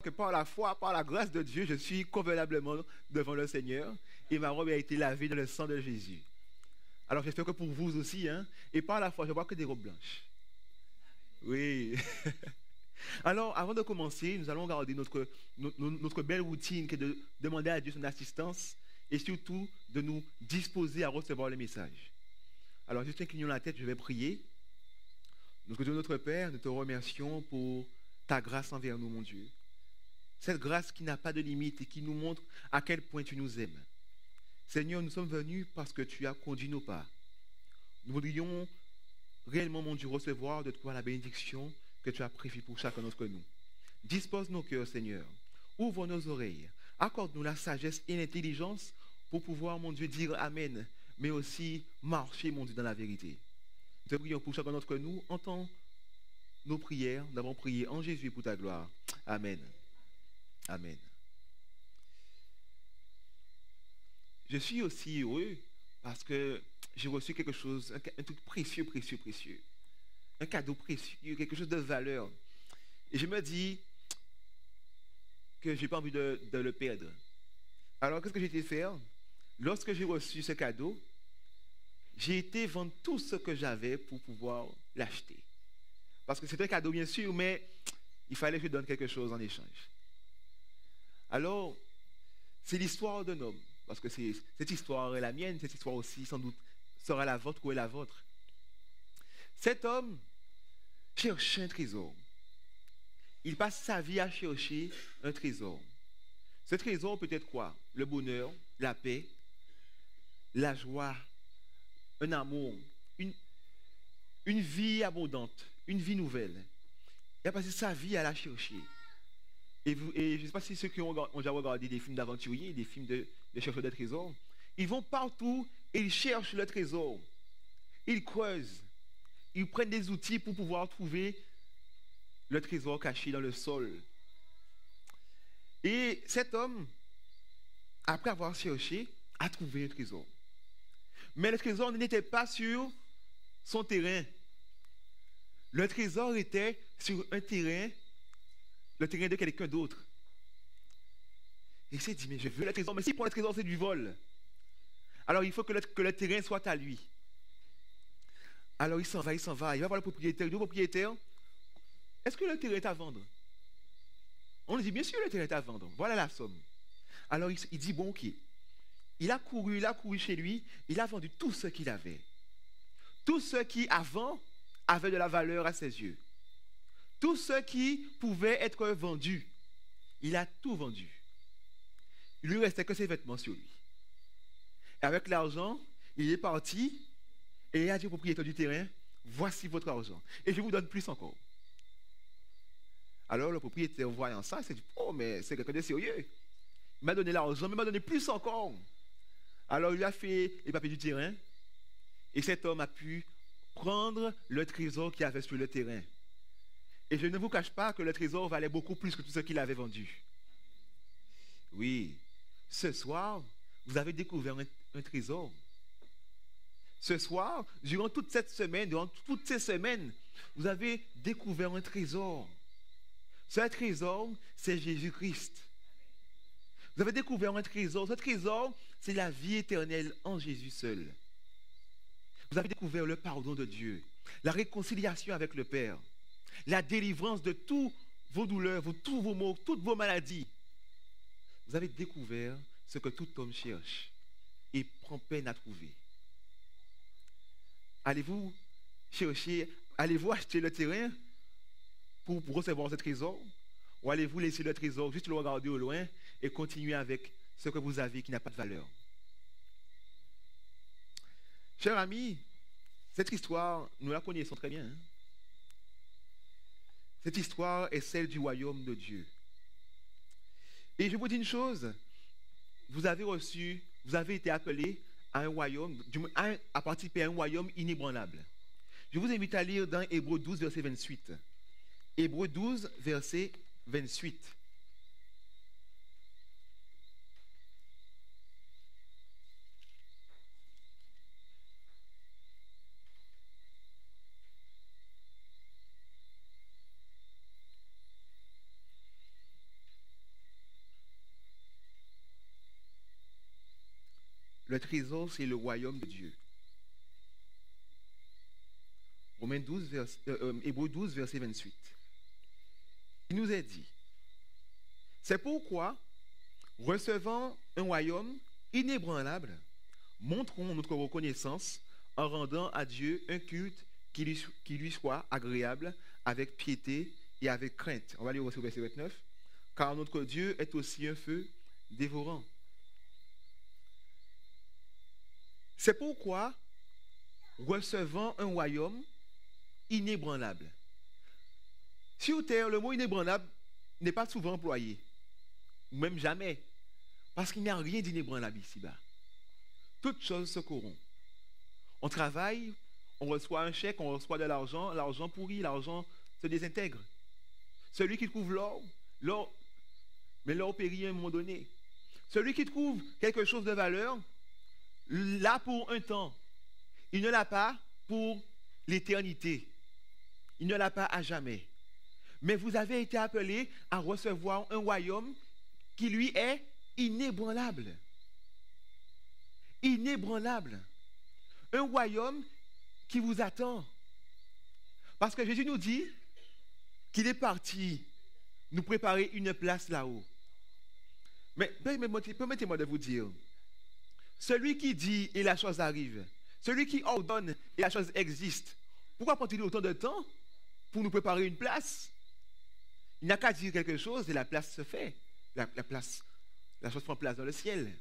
que par la foi, par la grâce de Dieu, je suis convenablement devant le Seigneur et ma robe a été lavée dans le sang de Jésus. Alors j'espère que pour vous aussi, hein, et par la foi, je vois que des robes blanches. Oui. Alors, avant de commencer, nous allons regarder notre belle routine qui est de demander à Dieu son assistance et surtout de nous disposer à recevoir le message. Alors, juste inclinons la tête, je vais prier. Notre Dieu, notre Père, nous te remercions pour ta grâce envers nous, mon Dieu. Cette grâce qui n'a pas de limite et qui nous montre à quel point tu nous aimes. Seigneur, nous sommes venus parce que tu as conduit nos pas. Nous voudrions réellement, mon Dieu, recevoir de toi la bénédiction que tu as prévue pour chacun d'entre nous. Dispose nos cœurs, Seigneur. Ouvre nos oreilles. Accorde-nous la sagesse et l'intelligence pour pouvoir, mon Dieu, dire Amen, mais aussi marcher, mon Dieu, dans la vérité. Nous te prions pour chacun d'entre nous. Entends nos prières. Nous avons prié en Jésus pour ta gloire. Amen. Amen. Je suis aussi heureux parce que j'ai reçu quelque chose, un truc précieux, précieux, précieux. Un cadeau précieux, quelque chose de valeur. Et je me dis que je n'ai pas envie de le perdre. Alors, qu'est-ce que j'ai été faire? Lorsque j'ai reçu ce cadeau, j'ai été vendre tout ce que j'avais pour pouvoir l'acheter. Parce que c'est un cadeau, bien sûr, mais il fallait que je donne quelque chose en échange. Alors, c'est l'histoire d'un homme. Parce que cette histoire est la mienne, cette histoire aussi, sans doute, sera la vôtre ou est la vôtre. Cet homme cherchait un trésor. Il passe sa vie à chercher un trésor. Ce trésor peut être quoi? Le bonheur, la paix, la joie, un amour, une vie abondante, une vie nouvelle. Il a passé sa vie à la chercher. Et je ne sais pas si ceux qui ont déjà regardé des films d'aventuriers, des films de chercheurs de trésors, ils vont partout et ils cherchent le trésor. Ils creusent. Ils prennent des outils pour pouvoir trouver le trésor caché dans le sol. Et cet homme, après avoir cherché, a trouvé un trésor. Mais le trésor n'était pas sur son terrain. Le trésor était sur un terrain, le terrain de quelqu'un d'autre. Et il s'est dit, mais je veux le trésor, mais si pour le trésor c'est du vol, alors il faut que le terrain soit à lui. Alors il s'en va, il va voir le propriétaire, il dit au propriétaire, est-ce que le terrain est à vendre? On lui dit, bien sûr, le terrain est à vendre, voilà la somme. Alors il dit, bon, ok. Il a couru chez lui, il a vendu tout ce qu'il avait. Tout ce qui, avant, avait de la valeur à ses yeux. Tout ce qui pouvait être vendu, il a tout vendu. Il lui restait que ses vêtements sur lui. Et avec l'argent, il est parti et il a dit au propriétaire du terrain, voici votre argent. Et je vous donne plus encore. Alors le propriétaire, voyant ça, il s'est dit, oh, mais c'est quelqu'un de sérieux. Il m'a donné l'argent, mais il m'a donné plus encore. Alors il a fait les papiers du terrain et cet homme a pu prendre le trésor qu'il avait sur le terrain. Et je ne vous cache pas que le trésor valait beaucoup plus que tout ce qu'il avait vendu. Oui, ce soir, vous avez découvert un trésor. Ce soir, durant toute cette semaine, durant toutes ces semaines, vous avez découvert un trésor. Ce trésor, c'est Jésus-Christ. Vous avez découvert un trésor. Ce trésor, c'est la vie éternelle en Jésus seul. Vous avez découvert le pardon de Dieu, la réconciliation avec le Père, la délivrance de tous vos douleurs, tous vos maux, toutes vos maladies. Vous avez découvert ce que tout homme cherche et prend peine à trouver. Allez-vous chercher, allez-vous acheter le terrain pour recevoir ce trésor? Ou allez-vous laisser le trésor, juste le regarder au loin et continuer avec ce que vous avez qui n'a pas de valeur? Chers amis, cette histoire, nous la connaissons très bien. Hein? Cette histoire est celle du royaume de Dieu. Et je vous dis une chose, vous avez été appelés à un royaume, à participer à un royaume inébranlable. Je vous invite à lire dans Hébreux 12, verset 28. Hébreux 12, verset 28. Le trésor, c'est le royaume de Dieu. Hébreux 12, verset 28. Il nous est dit, c'est pourquoi, recevant un royaume inébranlable, montrons notre reconnaissance en rendant à Dieu un culte qui lui soit agréable, avec piété et avec crainte. On va lire au verset 29. Car notre Dieu est aussi un feu dévorant. C'est pourquoi, recevant un royaume inébranlable. Sur terre, le mot inébranlable n'est pas souvent employé, ou même jamais, parce qu'il n'y a rien d'inébranlable ici-bas. Toutes choses se corrompent. On travaille, on reçoit un chèque, on reçoit de l'argent, l'argent pourrit, l'argent se désintègre. Celui qui trouve l'or, mais l'or périt à un moment donné. Celui qui trouve quelque chose de valeur, l'a pour un temps. Il ne l'a pas pour l'éternité. Il ne l'a pas à jamais. Mais vous avez été appelés à recevoir un royaume qui lui est inébranlable. Inébranlable. Un royaume qui vous attend. Parce que Jésus nous dit qu'il est parti nous préparer une place là-haut. Mais permettez-moi de vous dire, celui qui dit et la chose arrive, celui qui ordonne et la chose existe, pourquoi prend-il autant de temps pour nous préparer une place? Il n'a qu'à dire quelque chose et la place se fait. La chose prend place dans le ciel.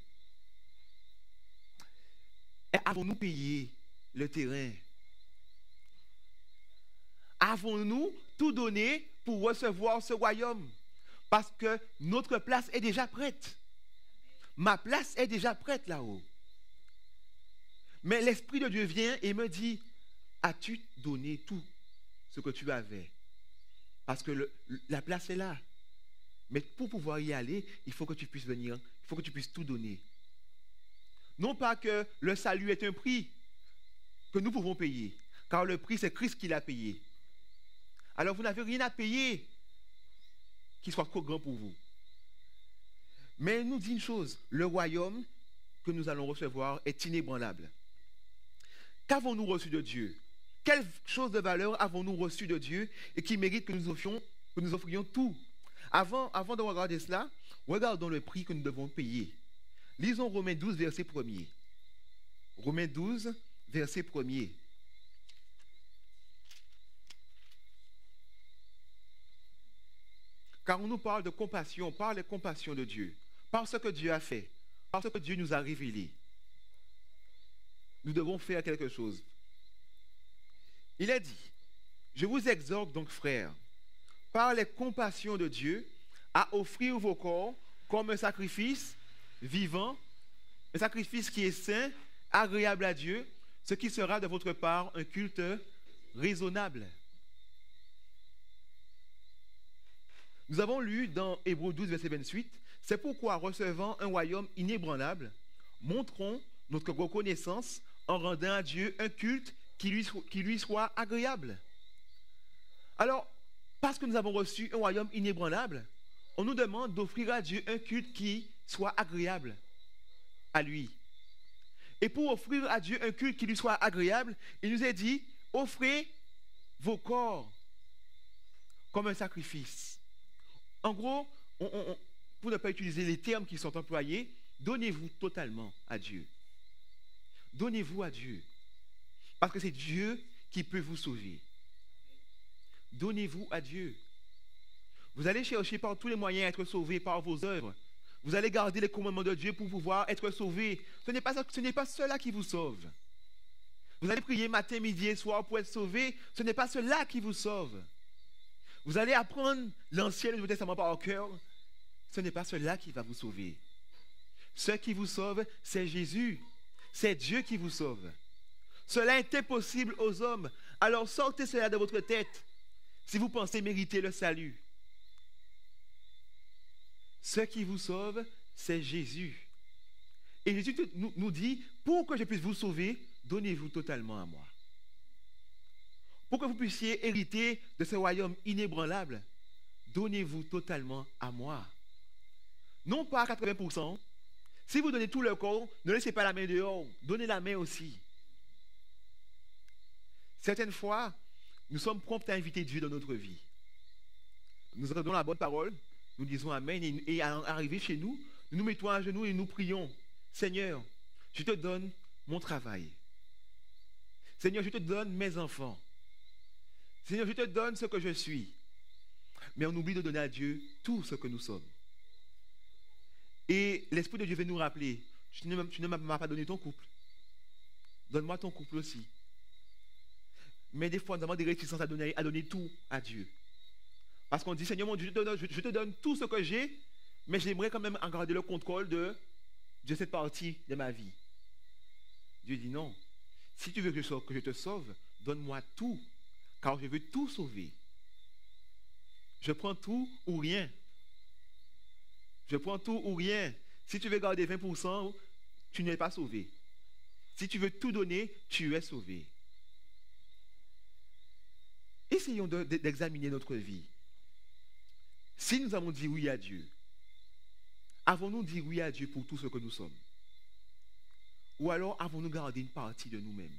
Et avons-nous payé le terrain? Avons-nous tout donné pour recevoir ce royaume? Parce que notre place est déjà prête. Ma place est déjà prête là-haut. Mais l'Esprit de Dieu vient et me dit, as-tu donné tout ce que tu avais? Parce que la place est là. Mais pour pouvoir y aller, il faut que tu puisses venir, il faut que tu puisses tout donner. Non pas que le salut est un prix que nous pouvons payer, car le prix c'est Christ qui l'a payé. Alors vous n'avez rien à payer qui soit trop grand pour vous. Mais il nous dit une chose, le royaume que nous allons recevoir est inébranlable. Qu'avons-nous reçu de Dieu? Quelle chose de valeur avons-nous reçu de Dieu et qui mérite que nous offrions tout? Avant de regarder cela, regardons le prix que nous devons payer. Lisons Romains 12, verset 1er. Romains 12, verset 1er. Car on nous parle de compassion, on parle de compassion de Dieu, par ce que Dieu a fait, par ce que Dieu nous a révélé. Nous devons faire quelque chose. Il est dit, je vous exhorte donc, frères, par les compassions de Dieu, à offrir vos corps comme un sacrifice vivant, un sacrifice qui est saint, agréable à Dieu, ce qui sera de votre part un culte raisonnable. Nous avons lu dans Hébreux 12, verset 28, c'est pourquoi, recevant un royaume inébranlable, montrons notre reconnaissance en rendant à Dieu un culte qui lui soit agréable. Alors, parce que nous avons reçu un royaume inébranlable, on nous demande d'offrir à Dieu un culte qui soit agréable à lui. Et pour offrir à Dieu un culte qui lui soit agréable, il nous est dit, offrez vos corps comme un sacrifice. En gros, pour ne pas utiliser les termes qui sont employés, donnez-vous totalement à Dieu. Donnez-vous à Dieu. Parce que c'est Dieu qui peut vous sauver. Donnez-vous à Dieu. Vous allez chercher par tous les moyens à être sauvé par vos œuvres. Vous allez garder les commandements de Dieu pour pouvoir être sauvé. Ce n'est pas cela qui vous sauve. Vous allez prier matin, midi et soir pour être sauvé. Ce n'est pas cela qui vous sauve. Vous allez apprendre l'Ancien et le Nouveau Testament par cœur. Ce n'est pas cela qui va vous sauver. Ce qui vous sauve, c'est Jésus. C'est Dieu qui vous sauve. Cela est impossible aux hommes. Alors sortez cela de votre tête si vous pensez mériter le salut. Ce qui vous sauve, c'est Jésus. Et Jésus nous dit, pour que je puisse vous sauver, donnez-vous totalement à moi. Pour que vous puissiez hériter de ce royaume inébranlable, donnez-vous totalement à moi. Non pas à 80%, Si vous donnez tout le corps, ne laissez pas la main dehors. Donnez la main aussi. Certaines fois, nous sommes prompts à inviter Dieu dans notre vie. Nous entendons la bonne parole, nous disons Amen, et à arriver chez nous, nous nous mettons à genoux et nous prions. Seigneur, je te donne mon travail. Seigneur, je te donne mes enfants. Seigneur, je te donne ce que je suis. Mais on oublie de donner à Dieu tout ce que nous sommes. Et l'Esprit de Dieu veut nous rappeler, tu ne m'as pas donné ton couple. Donne-moi ton couple aussi. Mais des fois, nous avons des réticences à donner tout à Dieu. Parce qu'on dit, Seigneur mon Dieu, je te donne tout ce que j'ai, mais j'aimerais quand même garder le contrôle de cette partie de ma vie. Dieu dit non. Si tu veux que je te sauve, donne-moi tout, car je veux tout sauver. Je prends tout ou rien. Je prends tout ou rien. Si tu veux garder 20%, tu n'es pas sauvé. Si tu veux tout donner, tu es sauvé. Essayons d'examiner notre vie. Si nous avons dit oui à Dieu, avons-nous dit oui à Dieu pour tout ce que nous sommes? Ou alors avons-nous gardé une partie de nous-mêmes?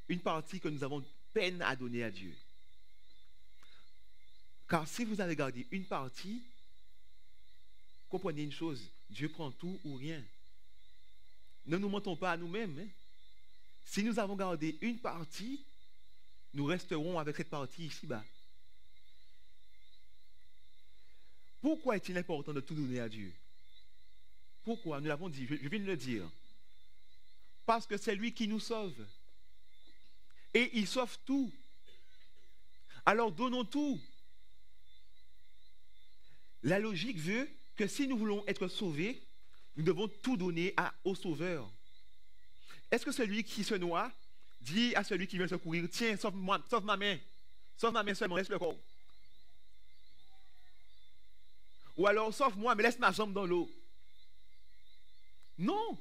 Une partie que nous avons peine à donner à Dieu. Car si vous avez gardé une partie, comprenez une chose, Dieu prend tout ou rien. Ne nous mentons pas à nous-mêmes. Hein. Si nous avons gardé une partie, nous resterons avec cette partie ici-bas. Pourquoi est-il important de tout donner à Dieu? Pourquoi? Nous l'avons dit, je viens de le dire. Parce que c'est lui qui nous sauve. Et il sauve tout. Alors donnons tout. La logique veut que si nous voulons être sauvés, nous devons tout donner au Sauveur. Est-ce que celui qui se noie dit à celui qui vient secourir, tiens, sauve-moi, sauve ma main seulement, laisse le corps. Ou alors, sauve-moi, mais laisse ma jambe dans l'eau. Non.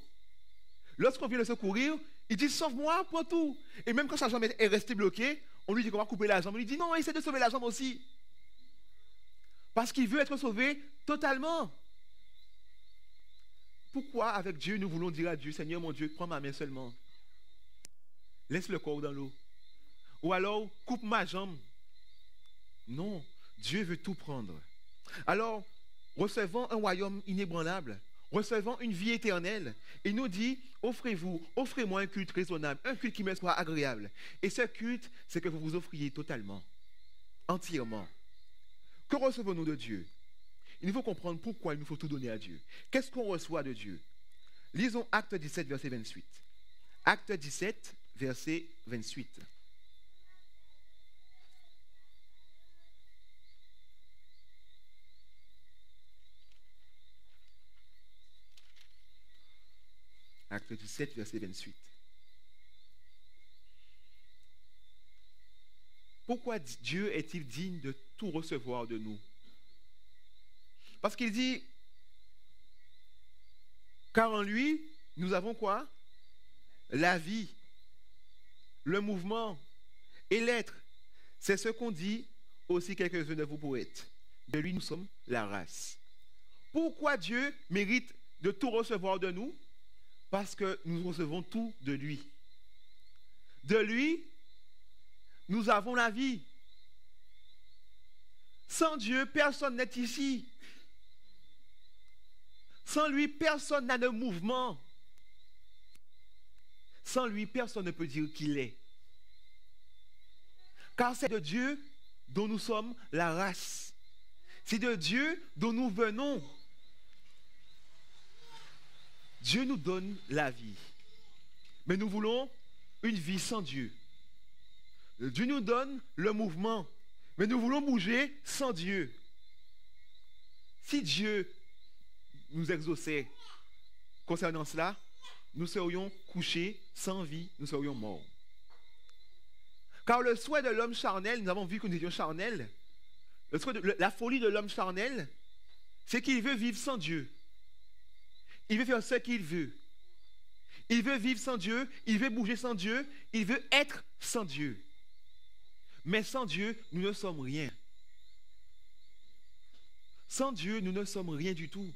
Lorsqu'on vient le secourir, il dit, sauve-moi, prends tout. Et même quand sa jambe est restée bloquée, on lui dit qu'on va couper la jambe. On lui dit, non, essaie de sauver la jambe aussi. Parce qu'il veut être sauvé totalement. Pourquoi avec Dieu, nous voulons dire à Dieu, Seigneur mon Dieu, prends ma main seulement. Laisse le corps dans l'eau. Ou alors, coupe ma jambe. Non, Dieu veut tout prendre. Alors, recevons un royaume inébranlable, recevons une vie éternelle. Il nous dit, offrez-moi un culte raisonnable, un culte qui me soit agréable. Et ce culte, c'est que vous vous offriez totalement, entièrement. Que recevons-nous de Dieu? Il faut comprendre pourquoi il nous faut tout donner à Dieu. Qu'est-ce qu'on reçoit de Dieu? Lisons Acte 17, verset 28. Acte 17, verset 28. Acte 17, verset 28. Pourquoi Dieu est-il digne de tout recevoir de nous? Parce qu'il dit, car en lui, nous avons quoi? La vie, le mouvement et l'être. C'est ce qu'ont dit aussi quelques-uns de vos poètes. De lui, nous sommes la race. Pourquoi Dieu mérite de tout recevoir de nous? Parce que nous recevons tout de lui. De lui, nous avons la vie. Sans Dieu, personne n'est ici. Sans lui, personne n'a de mouvement. Sans lui, personne ne peut dire qu'il est. Car c'est de Dieu dont nous sommes la race. C'est de Dieu dont nous venons. Dieu nous donne la vie. Mais nous voulons une vie sans Dieu. Dieu nous donne le mouvement. Mais nous voulons bouger sans Dieu. Si Dieu nous exauçait concernant cela, nous serions couchés sans vie, nous serions morts. Car le souhait de l'homme charnel, nous avons vu que nous étions charnels, la folie de l'homme charnel, c'est qu'il veut vivre sans Dieu. Il veut faire ce qu'il veut. Il veut vivre sans Dieu, il veut bouger sans Dieu, il veut être sans Dieu. Mais sans Dieu, nous ne sommes rien. Sans Dieu, nous ne sommes rien du tout.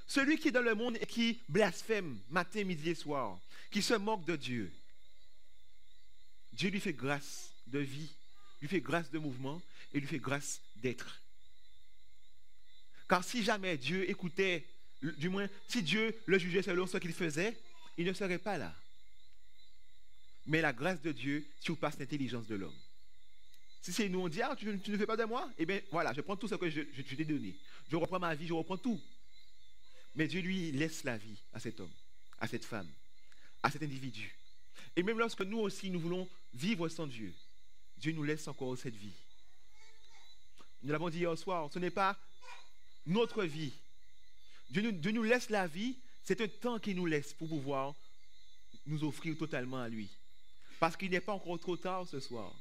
Celui qui est dans le monde et qui blasphème matin, midi et soir, qui se moque de Dieu, Dieu lui fait grâce de vie, lui fait grâce de mouvement et lui fait grâce d'être. Car si jamais Dieu écoutait, du moins si Dieu le jugeait selon ce qu'il faisait, il ne serait pas là. Mais la grâce de Dieu surpasse l'intelligence de l'homme. Si c'est nous, on dit, ah, tu ne fais pas de moi, eh bien voilà, je prends tout ce que je t'ai donné. Je reprends ma vie, je reprends tout. Mais Dieu, lui, laisse la vie à cet homme, à cette femme, à cet individu. Et même lorsque nous aussi, nous voulons vivre sans Dieu, Dieu nous laisse encore cette vie. Nous l'avons dit hier soir, ce n'est pas notre vie. Dieu nous laisse la vie, c'est un temps qu'il nous laisse pour pouvoir nous offrir totalement à lui. Parce qu'il n'est pas encore trop tard ce soir.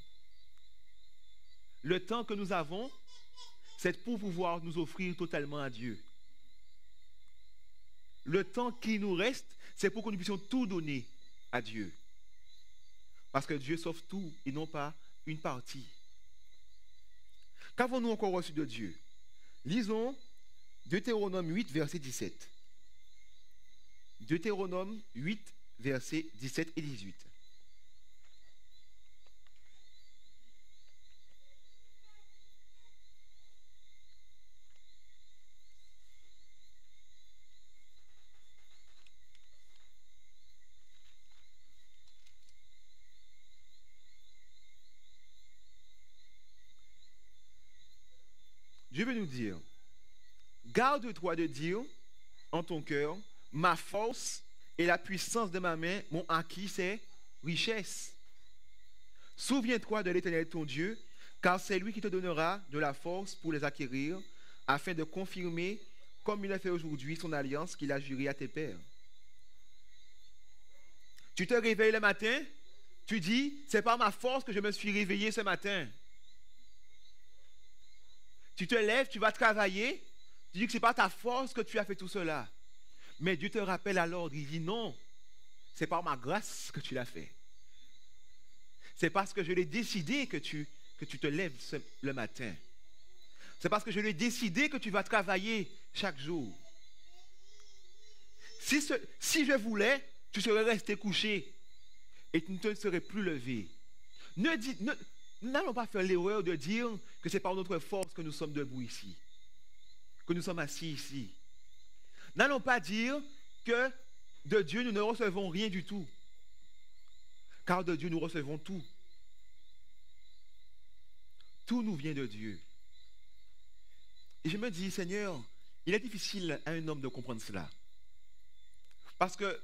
Le temps que nous avons, c'est pour pouvoir nous offrir totalement à Dieu. Le temps qui nous reste, c'est pour que nous puissions tout donner à Dieu. Parce que Dieu sauve tout et non pas une partie. Qu'avons-nous encore reçu de Dieu? Lisons Deutéronome 8, verset 17. Deutéronome 8, versets 17 et 18. Dieu veut nous dire, garde-toi de dire en ton cœur, ma force et la puissance de ma main m'ont acquis ces richesses. Souviens-toi de l'Éternel ton Dieu, car c'est lui qui te donnera de la force pour les acquérir, afin de confirmer, comme il a fait aujourd'hui, son alliance qu'il a jurée à tes pères. Tu te réveilles le matin, tu dis, c'est par ma force que je me suis réveillé ce matin. Tu te lèves, tu vas travailler, tu dis que ce n'est pas ta force que tu as fait tout cela. Mais Dieu te rappelle à l'ordre, il dit non, c'est par ma grâce que tu l'as fait. C'est parce que je l'ai décidé que tu te lèves le matin. C'est parce que je l'ai décidé que tu vas travailler chaque jour. Si je voulais, tu serais resté couché et tu ne te serais plus levé. N'allons pas faire l'erreur de dire que c'est par notre force que nous sommes debout ici, que nous sommes assis ici. N'allons pas dire que de Dieu nous ne recevons rien du tout, car de Dieu nous recevons tout. Tout nous vient de Dieu. Et je me dis, Seigneur, il est difficile à un homme de comprendre cela. Parce que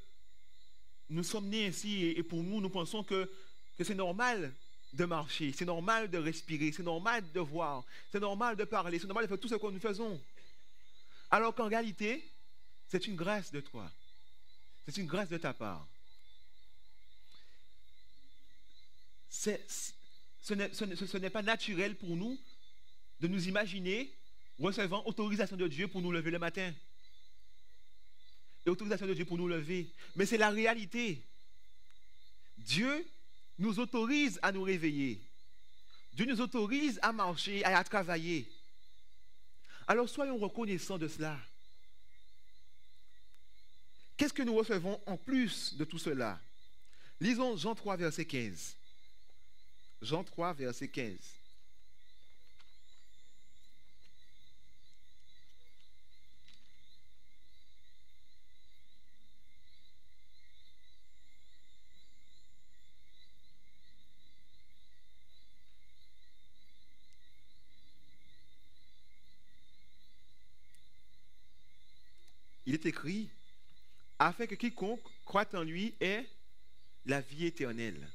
nous sommes nés ainsi et pour nous, nous pensons que c'est normal de marcher, c'est normal de respirer, c'est normal de voir, c'est normal de parler, c'est normal de faire tout ce que nous faisons. Alors qu'en réalité, c'est une grâce de toi. C'est une grâce de ta part. Ce n'est pas naturel pour nous de nous imaginer recevant autorisation de Dieu pour nous lever le matin. Et autorisation de Dieu pour nous lever. Mais c'est la réalité. Dieu nous autorise à nous réveiller. Dieu nous autorise à marcher et à travailler. Alors soyons reconnaissants de cela. Qu'est-ce que nous recevons en plus de tout cela? Lisons Jean 3, verset 15. Jean 3, verset 15. Il est écrit, afin que quiconque croit en lui ait la vie éternelle.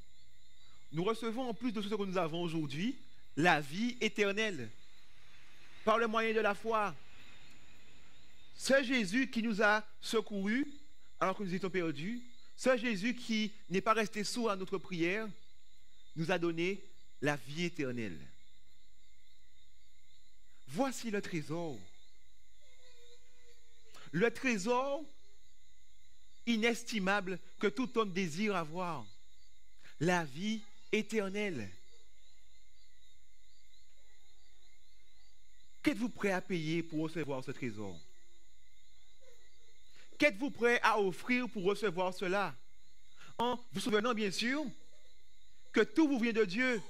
Nous recevons en plus de tout ce que nous avons aujourd'hui, la vie éternelle, par le moyen de la foi. Ce Jésus qui nous a secourus alors que nous étions perdus, ce Jésus qui n'est pas resté sourd à notre prière, nous a donné la vie éternelle. Voici le trésor. Le trésor inestimable que tout homme désire avoir. La vie éternelle. Qu'êtes-vous prêt à payer pour recevoir ce trésor? Qu'êtes-vous prêt à offrir pour recevoir cela? En vous souvenant bien sûr que tout vous vient de Dieu.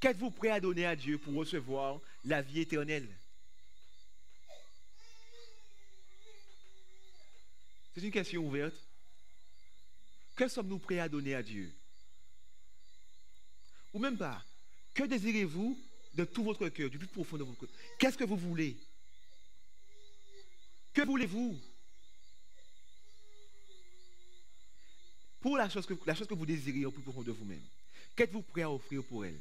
Qu'êtes-vous prêt à donner à Dieu pour recevoir la vie éternelle? C'est une question ouverte. Que sommes-nous prêts à donner à Dieu? Ou même pas. Que désirez-vous de tout votre cœur, du plus profond de votre cœur? Qu'est-ce que vous voulez? Que voulez-vous? Pour la chose que vous désirez au plus profond de vous-même, qu'êtes-vous prêt à offrir pour elle?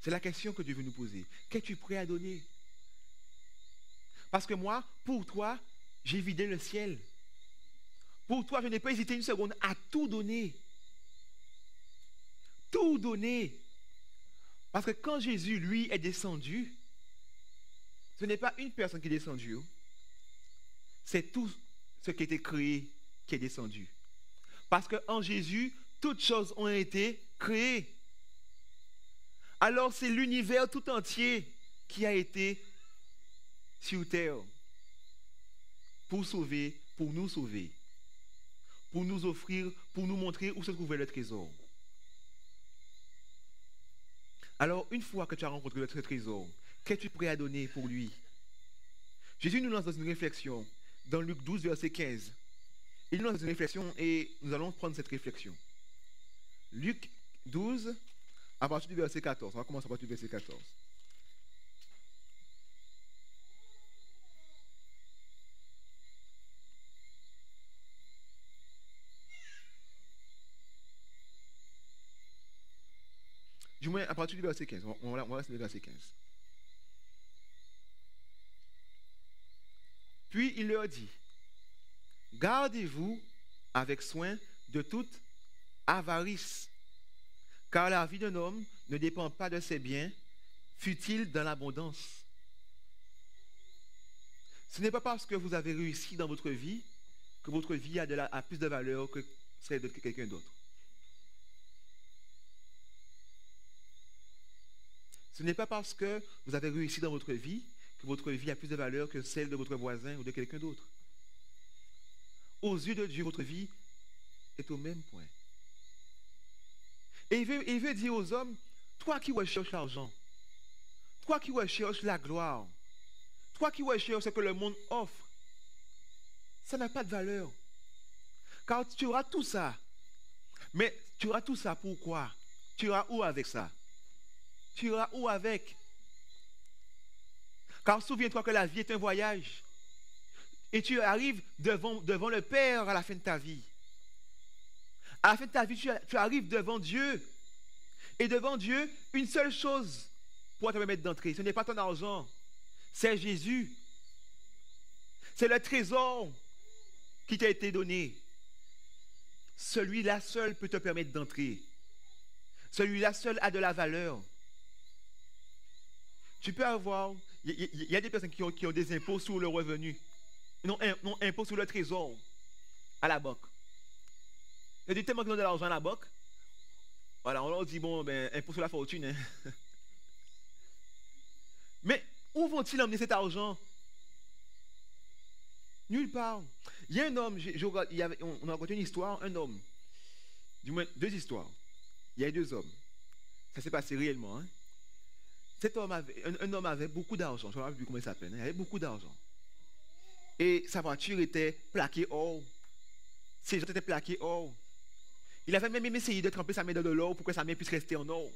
C'est la question que Dieu veut nous poser. Qu'es-tu prêt à donner? Parce que moi, pour toi, j'ai vidé le ciel. Pour toi, je n'ai pas hésité une seconde à tout donner. Tout donner. Parce que quand Jésus, lui, est descendu, ce n'est pas une personne qui est descendue. C'est tout ce qui a été créé qui est descendu. Parce qu'en Jésus, toutes choses ont été créées. Alors c'est l'univers tout entier qui a été sur terre pour sauver, pour nous offrir, pour nous montrer où se trouvait le trésor. Alors, une fois que tu as rencontré le trésor, qu'es-tu prêt à donner pour lui? Jésus nous lance dans une réflexion, dans Luc 12, verset 15. Il nous lance dans une réflexion et nous allons prendre cette réflexion. Luc 12, à partir du verset 14. On va commencer à partir du verset 14. Du moins, à partir du verset 15. On va rester le verset 15. Puis il leur dit, gardez-vous avec soin de toute avarice, car la vie d'un homme ne dépend pas de ses biens, fût-il dans l'abondance. Ce n'est pas parce que vous avez réussi dans votre vie que votre vie a plus de valeur que celle de quelqu'un d'autre. Ce n'est pas parce que vous avez réussi dans votre vie que votre vie a plus de valeur que celle de votre voisin ou de quelqu'un d'autre. Aux yeux de Dieu, votre vie est au même point. Et il veut dire aux hommes, toi qui recherches l'argent, toi qui recherches la gloire, toi qui recherches ce que le monde offre, ça n'a pas de valeur. Car tu auras tout ça. Mais tu auras tout ça pourquoi? Tu iras où avec ça? Tu iras où avec? Car souviens-toi que la vie est un voyage. Et tu arrives devant le Père à la fin de ta vie. À la fin de ta vie, tu arrives devant Dieu. Et devant Dieu, une seule chose pour te permettre d'entrer. Ce n'est pas ton argent, c'est Jésus. C'est le trésor qui t'a été donné. Celui-là seul peut te permettre d'entrer. Celui-là seul a de la valeur. Tu peux avoir... Il y a des personnes qui ont des impôts sur le revenu. Non, impôts sur le trésor à la banque. Il y a des tellement qui ont de l'argent à la banque. Voilà, on leur dit, bon, ben, impôt sur la fortune. Hein. Mais où vont-ils emmener cet argent? Nulle part. Il y a un homme, on a raconté une histoire, un homme. Du moins, deux histoires. Il y a deux hommes. Ça s'est passé réellement. Hein. Cet homme un homme avait beaucoup d'argent. Je ne sais pas plus comment il s'appelle. Hein. Il avait beaucoup d'argent. Et sa voiture était plaquée or. Ses jantes étaient plaquées or. Il avait même essayé de tremper sa main dans de l'or pour que sa main puisse rester en or.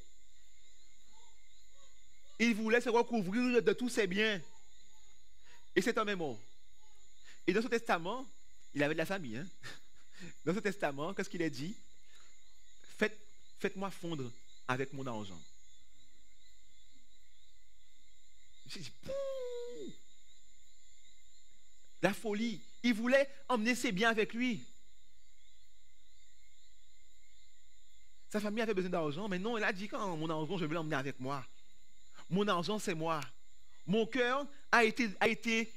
Il voulait se recouvrir de tous ses biens. Et cet homme est mort. Et dans ce testament, il avait de la famille. Hein? Dans ce testament, qu'est-ce qu'il a dit? Faites-moi fondre avec mon argent. Je me suis dit, pouh! La folie. Il voulait emmener ses biens avec lui. Sa famille avait besoin d'argent, mais non, il a dit, quand mon argent, je vais l'emmener avec moi. Mon argent, c'est moi. Mon cœur a été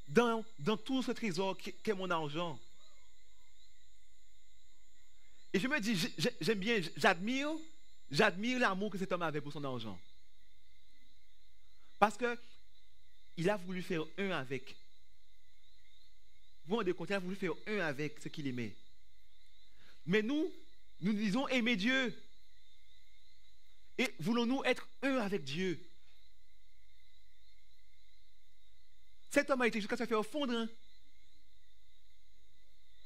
dans tout ce trésor qu'est mon argent. Et je me dis, j'aime bien, j'admire l'amour que cet homme avait pour son argent. Parce que il a voulu faire un avec. Vous vous rendez compte, il a voulu faire un avec ce qu'il aimait. Mais nous disons aimer Dieu. Et voulons-nous être un avec Dieu? Cet homme a été jusqu'à se faire fondre. Hein?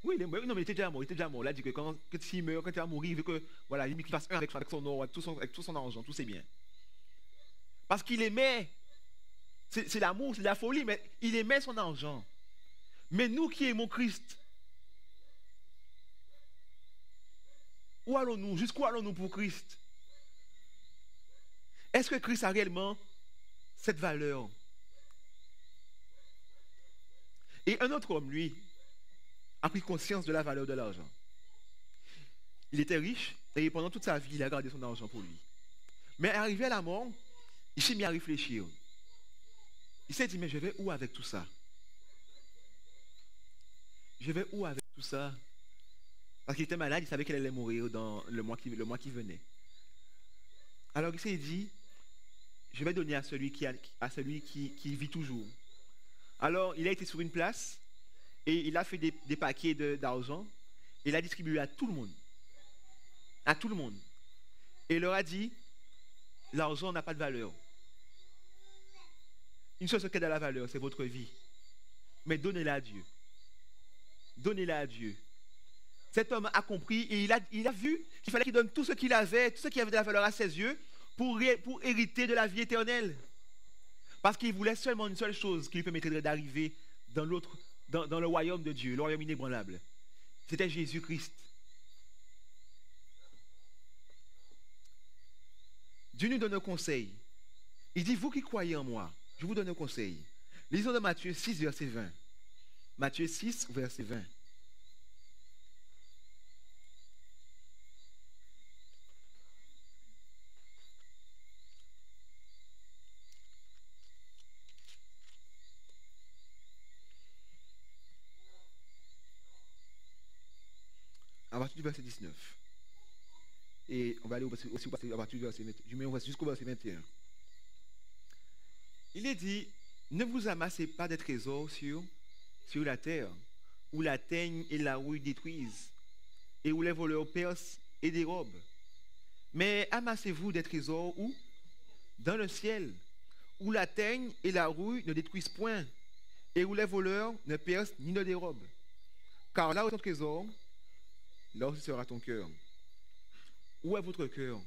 Oui, non, mais il était déjà mort. Il était déjà mort. Là, il dit que s'il meurt, quand il va mourir, il veut que, voilà, il fasse un avec son or, avec tout son argent, tous ses biens. Parce qu'il aimait. C'est l'amour, c'est la folie, mais il aimait son argent. Mais nous qui aimons Christ, où allons-nous? Jusqu'où allons-nous pour Christ? Est-ce que Christ a réellement cette valeur? Et un autre homme, lui, a pris conscience de la valeur de l'argent. Il était riche et pendant toute sa vie, il a gardé son argent pour lui. Mais arrivé à la mort, il s'est mis à réfléchir. Il s'est dit, mais je vais où avec tout ça? Je vais où avec tout ça? Parce qu'il était malade, il savait qu'il allait mourir dans le mois qui venait. Alors il s'est dit, je vais donner à celui qui vit toujours. Alors il a été sur une place et il a fait des paquets d'argent et il a distribué à tout le monde. À tout le monde. Et il leur a dit, l'argent n'a pas de valeur. Une chose qui a de la valeur, c'est votre vie. Mais donnez-la à Dieu. Donnez-la à Dieu. Cet homme a compris et il a vu qu'il fallait qu'il donne tout ce qu'il avait, tout ce qui avait de la valeur à ses yeux pour hériter de la vie éternelle. Parce qu'il voulait seulement une seule chose qui lui permettrait d'arriver dans le royaume de Dieu, le royaume inébranlable. C'était Jésus-Christ. Dieu nous donne un conseil. Il dit, vous qui croyez en moi, je vous donne un conseil. Lisons dans Matthieu 6, verset 20. Matthieu 6, verset 20. À partir du verset 19. Et on va aller aussi à partir du verset 21. Jusqu'au verset 21. Il est dit, ne vous amassez pas des trésors sur la terre, où la teigne et la rouille détruisent, et où les voleurs percent et dérobent. Mais amassez-vous des trésors où? Dans le ciel, où la teigne et la rouille ne détruisent point, et où les voleurs ne percent ni ne dérobent. Car là où est ton trésor, là aussi sera ton cœur. Où est votre cœur?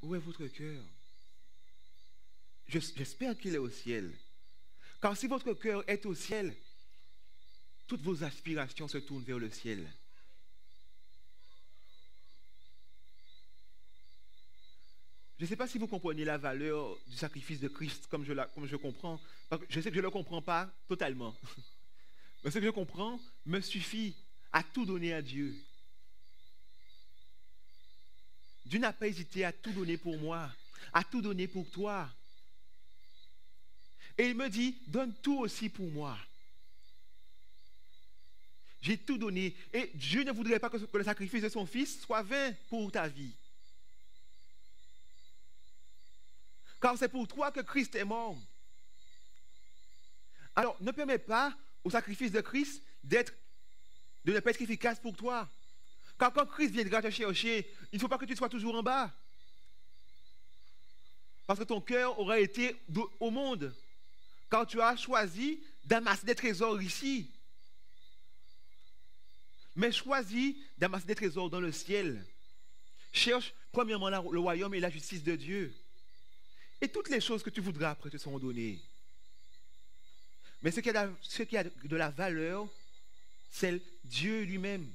Où est votre cœur? J'espère qu'il est au ciel. Car si votre cœur est au ciel, toutes vos aspirations se tournent vers le ciel. Je ne sais pas si vous comprenez la valeur du sacrifice de Christ comme je comprends. Parce que je sais que je ne le comprends pas totalement. Mais ce que je comprends me suffit à tout donner à Dieu. Dieu n'a pas hésité à tout donner pour moi, à tout donner pour toi. Et il me dit, donne tout aussi pour moi. J'ai tout donné. Et Dieu ne voudrait pas que le sacrifice de son fils soit vain pour ta vie. Car c'est pour toi que Christ est mort. Alors, ne permets pas au sacrifice de Christ de ne pas être efficace pour toi. Car quand Christ viendra te chercher, il ne faut pas que tu sois toujours en bas. Parce que ton cœur aura été au monde. Car tu as choisi d'amasser des trésors ici. Mais choisis d'amasser des trésors dans le ciel. Cherche premièrement le royaume et la justice de Dieu. Et toutes les choses que tu voudras après te seront données. Mais ce qui a de la valeur, c'est Dieu lui-même.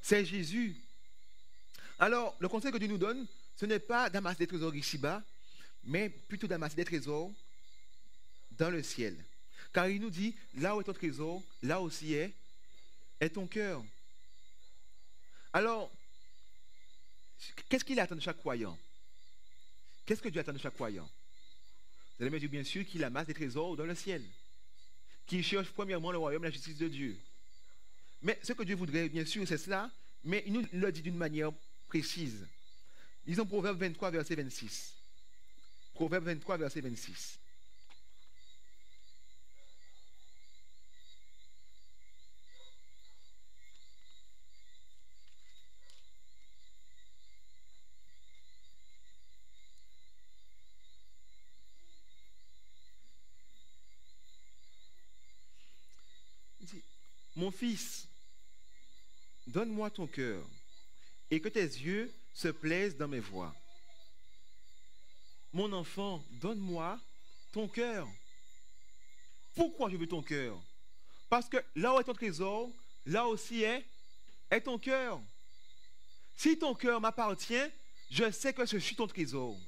C'est Jésus. Alors, le conseil que Dieu nous donne, ce n'est pas d'amasser des trésors ici-bas, mais plutôt d'amasser des trésors dans le ciel. Car il nous dit, là où est ton trésor, là aussi est ton cœur. Alors, qu'est-ce qu'il attend de chaque croyant? Qu'est-ce que Dieu attend de chaque croyant? Vous allez me dire bien sûr qu'il amasse des trésors dans le ciel, qu'il cherche premièrement le royaume et la justice de Dieu. Mais ce que Dieu voudrait, bien sûr, c'est cela, mais il nous le dit d'une manière précise. Lisons Proverbe 23, verset 26. Proverbe 23, verset 26. Il dit, mon fils, donne-moi ton cœur et que tes yeux se plaisent dans mes voies. Mon enfant, donne-moi ton cœur. Pourquoi je veux ton cœur? Parce que là où est ton trésor, là aussi est ton cœur. Si ton cœur m'appartient, je sais que je suis ton trésor.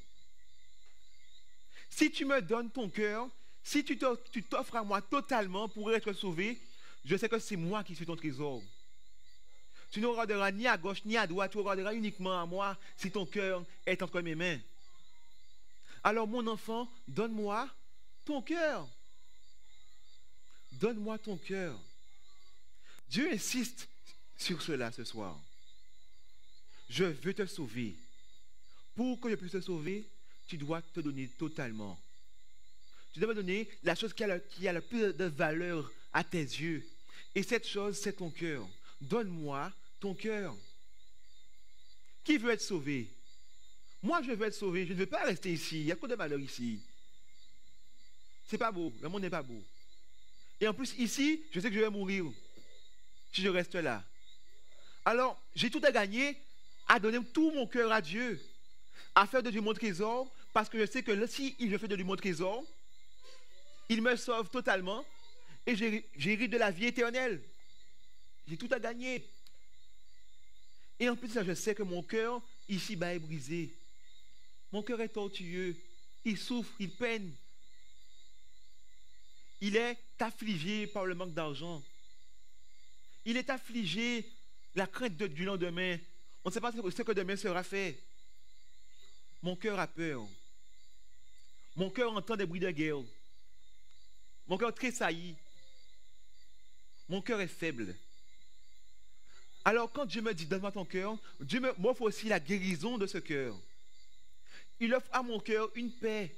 Si tu me donnes ton cœur, si tu t'offres à moi totalement pour être sauvé, je sais que c'est moi qui suis ton trésor. Tu ne regarderas ni à gauche ni à droite, tu regarderas uniquement à moi si ton cœur est entre mes mains. Alors mon enfant, donne-moi ton cœur. Donne-moi ton cœur. Dieu insiste sur cela ce soir. Je veux te sauver. Pour que je puisse te sauver, tu dois te donner totalement. Tu dois me donner la chose qui a le plus de valeur à tes yeux. Et cette chose, c'est ton cœur. Donne-moi ton cœur. Qui veut être sauvé? Moi, je veux être sauvé. Je ne veux pas rester ici. Il y a trop de malheur ici. C'est pas beau. Le monde n'est pas beau. Et en plus, ici, je sais que je vais mourir si je reste là. Alors, j'ai tout à gagner à donner tout mon cœur à Dieu, à faire de Dieu mon trésor, parce que je sais que si je fais de lui mon trésor, il me sauve totalement et j'hérite de la vie éternelle. J'ai tout à gagner. Et en plus de ça, je sais que mon cœur, ici-bas, est brisé. Mon cœur est tortueux. Il souffre, il peine. Il est affligé par le manque d'argent. Il est affligé, la crainte du lendemain. On ne sait pas ce que demain sera fait. Mon cœur a peur. Mon cœur entend des bruits de guerre. Mon cœur tressaillit. Mon cœur est faible. Alors quand Dieu me dit donne-moi ton cœur, Dieu m'offre aussi la guérison de ce cœur. Il offre à mon cœur une paix.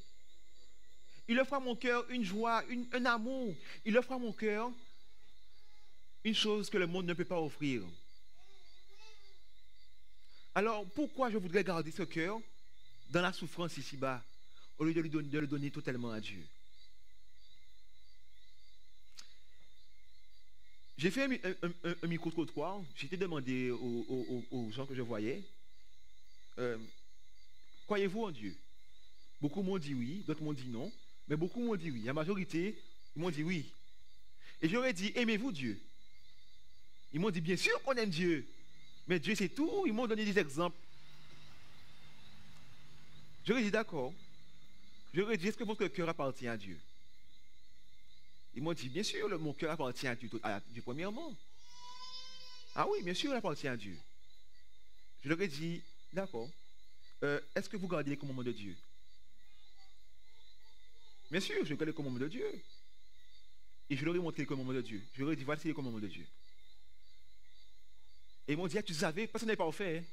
Il offre à mon cœur une joie, un amour. Il offre à mon cœur une chose que le monde ne peut pas offrir. Alors pourquoi je voudrais garder ce cœur dans la souffrance ici-bas au lieu de le donner totalement à Dieu? J'ai fait un micro-trottoir. J'ai été demandé aux gens que je voyais, croyez-vous en Dieu? Beaucoup m'ont dit oui, d'autres m'ont dit non, mais beaucoup m'ont dit oui. La majorité, ils m'ont dit oui. Et j'aurais dit, aimez-vous Dieu? Ils m'ont dit, bien sûr qu'on aime Dieu, mais Dieu c'est tout. Ils m'ont donné des exemples. J'aurais dit, d'accord. J'aurais dit, est-ce que votre cœur appartient à Dieu? Ils m'ont dit, bien sûr, mon cœur appartient à Dieu premièrement. Ah oui, bien sûr, il appartient à Dieu. Je leur ai dit, d'accord. Est-ce que vous gardez les commandements de Dieu? Bien sûr, je garde les commandements de Dieu. Et je leur ai montré les commandements de Dieu. Je leur ai dit, voici les commandements de Dieu. Et ils m'ont dit, ah, tu savais, personne n'est parfait. Hein?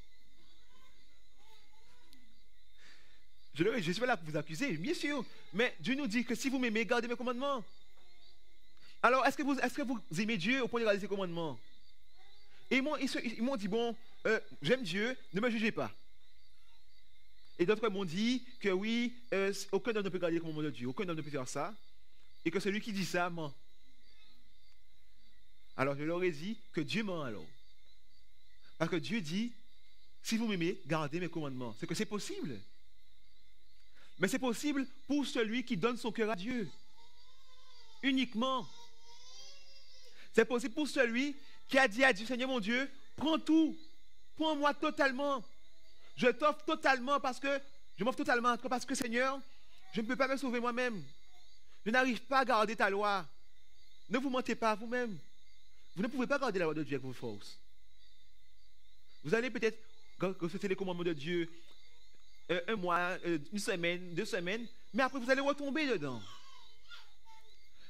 Je leur ai dit, je suis pas là pour vous accuser, bien sûr. Mais Dieu nous dit que si vous m'aimez, gardez mes commandements. Alors, est-ce que vous aimez Dieu au point de garder ses commandements? Et ils m'ont dit, bon, j'aime Dieu, ne me jugez pas. Et d'autres m'ont dit que oui, aucun homme ne peut garder les commandements de Dieu, aucun homme ne peut faire ça, et que celui qui dit ça ment. Alors, je leur ai dit que Dieu ment alors. Parce que Dieu dit, si vous m'aimez, gardez mes commandements. C'est que c'est possible. Mais c'est possible pour celui qui donne son cœur à Dieu. Uniquement. C'est possible pour celui qui a dit à Dieu, Seigneur mon Dieu, prends tout. Prends-moi totalement. Je t'offre totalement parce que, je m'offre totalement à toi parce que Seigneur, je ne peux pas me sauver moi-même. Je n'arrive pas à garder ta loi. Ne vous mentez pas à vous-même. Vous ne pouvez pas garder la loi de Dieu avec vos forces. Vous allez peut-être respecter les commandements de Dieu un mois, une semaine, 2 semaines, mais après vous allez retomber dedans.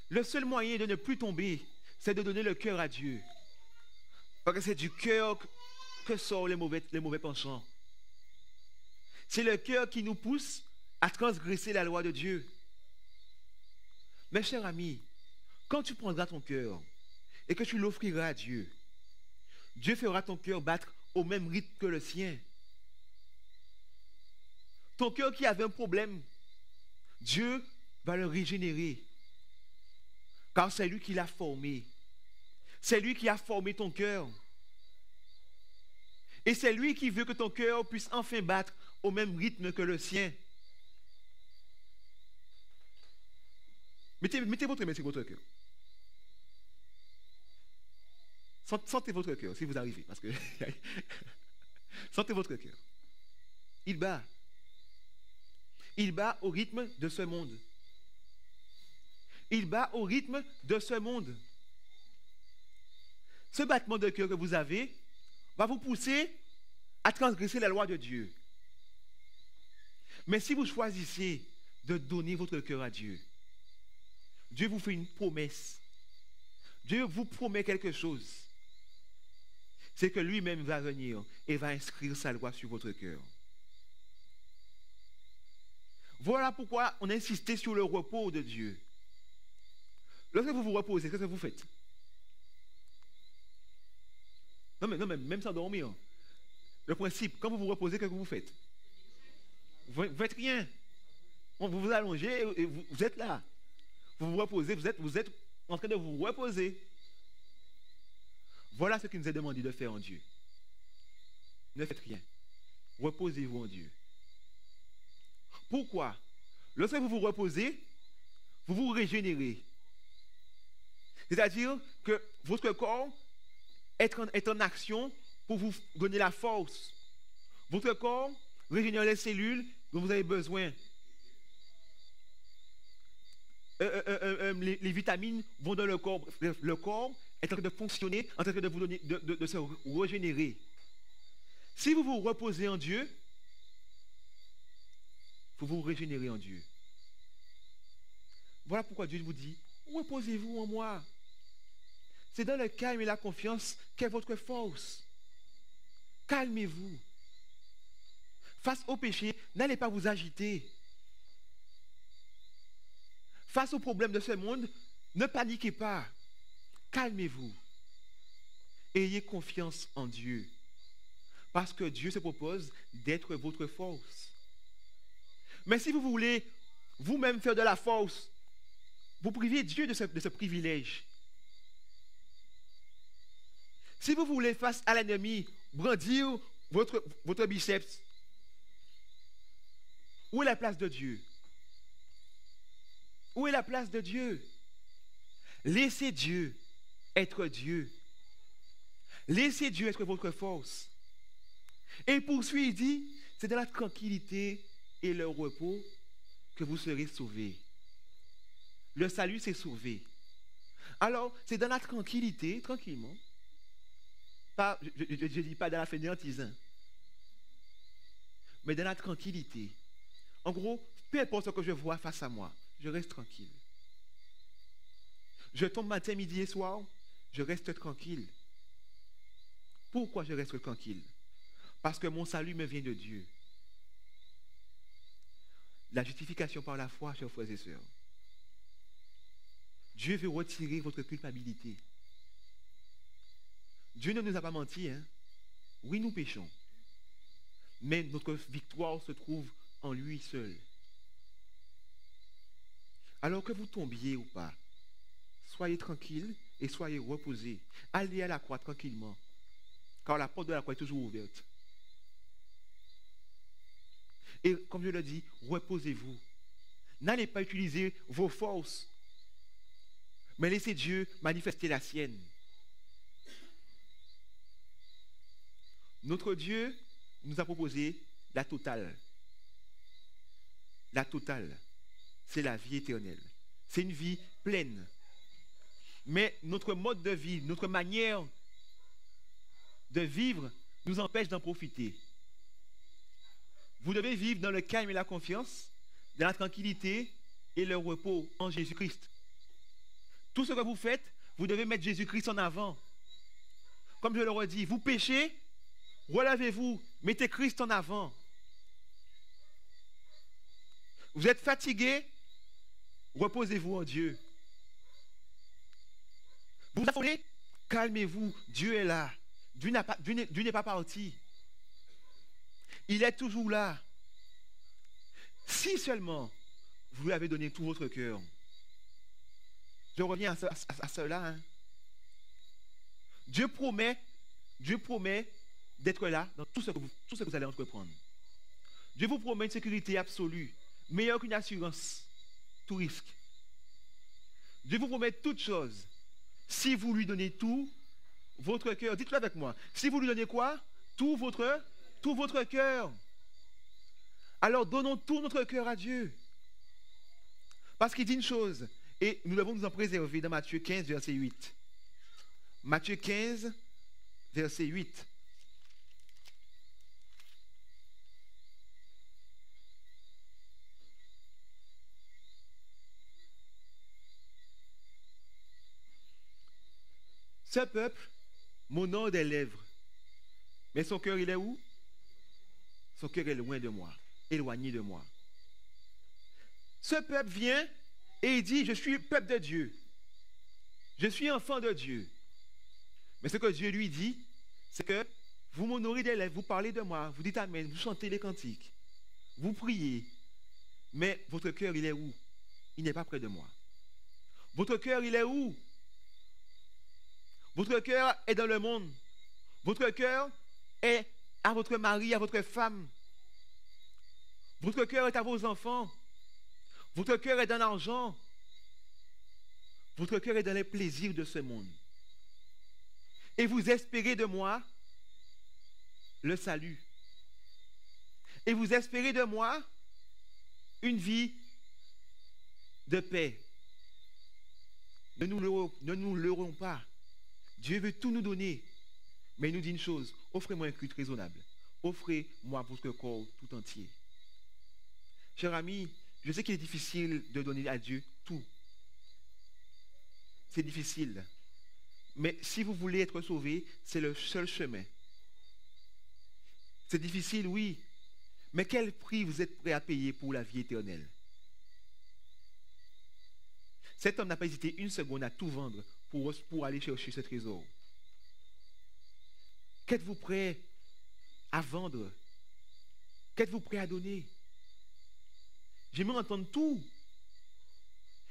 Le seul moyen de ne plus tomber, c'est de donner le cœur à Dieu. Parce que c'est du cœur que sortent les mauvais penchants. C'est le cœur qui nous pousse à transgresser la loi de Dieu. Mes chers amis, quand tu prendras ton cœur et que tu l'offriras à Dieu, Dieu fera ton cœur battre au même rythme que le sien. Ton cœur qui avait un problème, Dieu va le régénérer. Car c'est lui qui l'a formé. C'est lui qui a formé ton cœur. Et c'est lui qui veut que ton cœur puisse enfin battre au même rythme que le sien. Mettez votre main sur votre cœur. Sentez votre cœur si vous arrivez. Parce que sentez votre cœur. Il bat. Il bat au rythme de ce monde. Il bat au rythme de ce monde. Ce battement de cœur que vous avez va vous pousser à transgresser la loi de Dieu. Mais si vous choisissez de donner votre cœur à Dieu, Dieu vous fait une promesse. Dieu vous promet quelque chose. C'est que lui-même va venir et va inscrire sa loi sur votre cœur. Voilà pourquoi on insistait sur le repos de Dieu. Lorsque vous vous reposez, qu'est-ce que vous faites? Non, mais même sans dormir. Le principe, quand vous vous reposez, qu'est-ce que vous faites? Vous ne faites rien. Vous vous allongez et vous êtes là. Vous vous reposez, vous êtes en train de vous reposer. Voilà ce qu'il nous est demandé de faire en Dieu. Ne faites rien. Reposez-vous en Dieu. Pourquoi? Lorsque vous vous reposez, vous vous régénérez. C'est-à-dire que votre corps est en action pour vous donner la force. Votre corps régénère les cellules dont vous avez besoin. Les vitamines vont dans le corps. Le corps est en train de fonctionner, en train de vous donner, de se régénérer. Si vous vous reposez en Dieu, vous vous régénérez en Dieu. Voilà pourquoi Dieu vous dit, reposez-vous en moi. C'est dans le calme et la confiance qu'est votre force. Calmez-vous. Face au péché, n'allez pas vous agiter. Face aux problèmes de ce monde, ne paniquez pas. Calmez-vous. Ayez confiance en Dieu. Parce que Dieu se propose d'être votre force. Mais si vous voulez vous-même faire de la force, vous privez Dieu de ce privilège. Si vous voulez, face à l'ennemi, brandir votre biceps, où est la place de Dieu? Où est la place de Dieu? Laissez Dieu être Dieu. Laissez Dieu être votre force. Et il poursuit, il dit, c'est dans la tranquillité et le repos que vous serez sauvés. Le salut, c'est sauvé. Alors, c'est dans la tranquillité, tranquillement. Je ne dis pas dans la fainéantise, hein, mais dans la tranquillité. En gros, peu importe ce que je vois face à moi, je reste tranquille. Je tombe matin, midi et soir, je reste tranquille. Pourquoi je reste tranquille? Parce que mon salut me vient de Dieu. La justification par la foi, chers frères et sœurs. Dieu veut retirer votre culpabilité. Dieu ne nous a pas menti, hein? Oui, nous péchons. Mais notre victoire se trouve en lui seul. Alors que vous tombiez ou pas, soyez tranquille et soyez reposés. Allez à la croix tranquillement. Car la porte de la croix est toujours ouverte. Et comme je le dis, reposez-vous. N'allez pas utiliser vos forces, mais laissez Dieu manifester la sienne. Notre Dieu nous a proposé la totale. La totale, c'est la vie éternelle. C'est une vie pleine. Mais notre mode de vie, notre manière de vivre nous empêche d'en profiter. Vous devez vivre dans le calme et la confiance, dans la tranquillité et le repos en Jésus-Christ. Tout ce que vous faites, vous devez mettre Jésus-Christ en avant. Comme je le redis, vous péchez, relevez-vous, mettez Christ en avant. Vous êtes fatigué, reposez-vous en Dieu. Vous vous affolez, calmez-vous, Dieu est là. Dieu n'est pas parti. Il est toujours là. Si seulement vous lui avez donné tout votre cœur. Je reviens à cela. Hein. Dieu promet d'être là dans tout ce que vous allez entreprendre. Dieu vous promet une sécurité absolue, meilleure qu'une assurance, tout risque. Dieu vous promet toutes choses. Si vous lui donnez tout, votre cœur, dites-le avec moi. Si vous lui donnez quoi? Tout votre cœur. Alors donnons tout notre cœur à Dieu. Parce qu'il dit une chose, et nous devons nous en préserver dans Matthieu 15, verset 8. Matthieu 15, verset 8. Ce peuple m'honore des lèvres, mais son cœur, il est où? Son cœur est loin de moi, éloigné de moi. Ce peuple vient et il dit, je suis peuple de Dieu. Je suis enfant de Dieu. Mais ce que Dieu lui dit, c'est que vous m'honorez des lèvres, vous parlez de moi, vous dites Amen, vous chantez les cantiques, vous priez. Mais votre cœur, il est où? Il n'est pas près de moi. Votre cœur, il est où? Votre cœur est dans le monde. Votre cœur est à votre mari, à votre femme. Votre cœur est à vos enfants. Votre cœur est dans l'argent. Votre cœur est dans les plaisirs de ce monde. Et vous espérez de moi le salut. Et vous espérez de moi une vie de paix. Ne nous leurrons pas. Dieu veut tout nous donner. Mais il nous dit une chose, offrez-moi un culte raisonnable. Offrez-moi votre corps tout entier. Cher ami, je sais qu'il est difficile de donner à Dieu tout. C'est difficile. Mais si vous voulez être sauvé, c'est le seul chemin. C'est difficile, oui. Mais quel prix vous êtes prêt à payer pour la vie éternelle? Cet homme n'a pas hésité une seconde à tout vendre pour aller chercher ce trésor. Qu'êtes-vous prêt à vendre? Qu'êtes-vous prêt à donner? J'aimerais entendre tout.